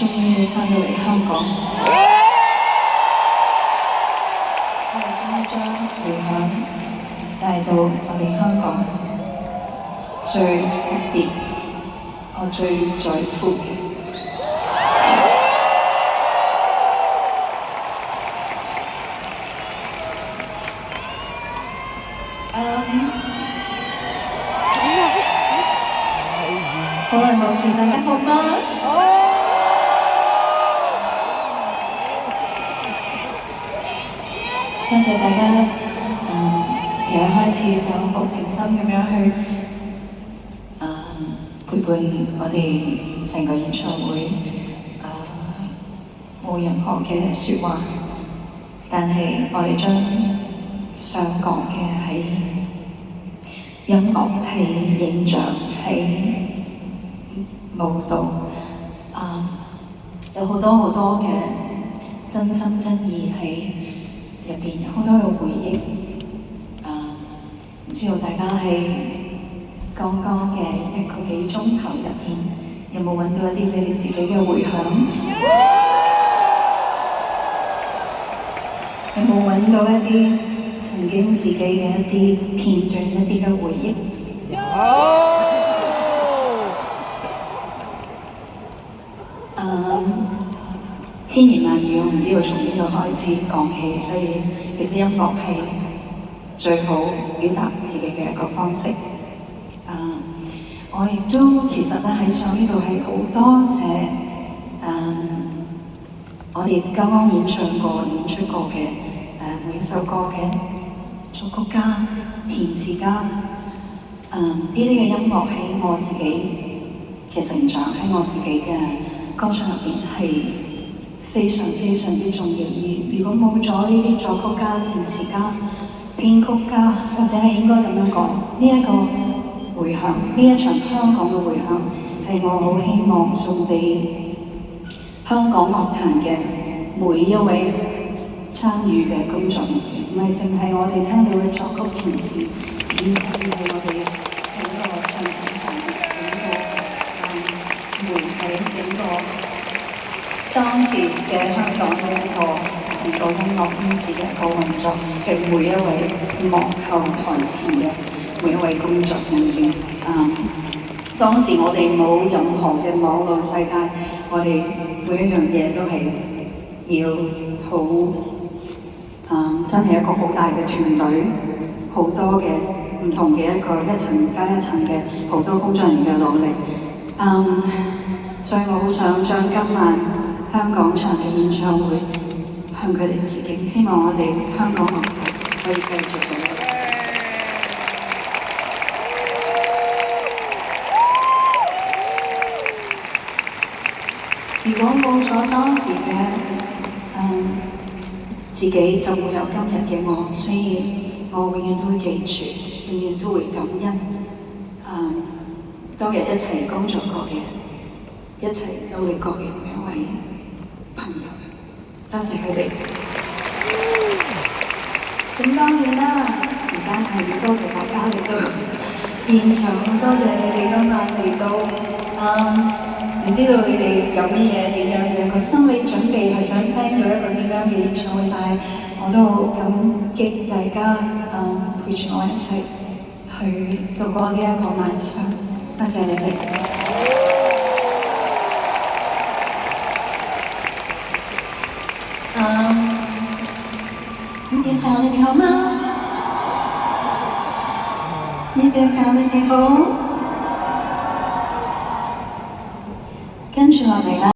終於翻到嚟香港，我哋終於將迴響帶到我哋香港最特別、我最在乎嘅。好耐冇見，大家好嗎？多謝大家由一開始就好靜心咁樣去陪伴我哋成個演唱會，冇任何嘅説話，但係我哋將想講嘅喺音樂、喺影像、喺舞蹈，有好多好多嘅真心真意喺入邊，有好多嘅回憶。唔知道大家喺剛剛嘅1個幾鐘頭入邊，有冇揾到一啲你哋自己嘅回響？有冇揾到一啲曾經自己嘅一啲片段、一啲嘅回憶？千言萬語，我唔知道從邊度開始講起，所以其實音樂係最好表達自己嘅一個方式。我亦都其實咧喺上呢度係好多謝我哋剛剛演出過嘅每一首歌嘅作曲家、填詞家，呢啲嘅音樂喺我自己嘅成長，喺我自己嘅歌唱入邊係非常非常之重要。如果冇咗呢啲作曲家、填詞家、編曲家，或者係應該咁樣講，呢一個迴響，呢一場香港嘅迴響，係我好希望送俾香港樂壇嘅每一位參與嘅工作人員，唔係淨係我哋聽到嘅作曲、填詞、編曲，而係我哋整個唱片行業、整個媒體、整個當時嘅香港嘅一個成個音樂圈子嘅一個運作嘅每一位幕後台前嘅每一位工作人員。當時我哋冇任何嘅網絡世界，我哋每一樣嘢都係要真係一個好大嘅團隊，好多嘅唔同嘅一層加一層嘅好多工作人員嘅努力。所以我好想將今晚香港場嘅演唱會向佢哋致敬，希望我哋香港樂壇可以繼續到。如果冇咗當時嘅自己，就會有今日嘅我，所以我永遠都會記住，永遠都會感恩。當日一齊工作過嘅，一齊努力過嘅每一位朋友，多謝佢哋。咁當然啦，而家就要多謝大家嚟到現場，多謝你哋今晚嚟到。唔知道你哋有咩嘢點樣嘅個心理準備，係想聽到一個點樣嘅演唱會，但係我都好感激大家陪住我一齊去度過呢一個晚上，多謝你哋。呢邊朋友你哋好嗎？呢邊朋友你哋好？跟住落嚟啦。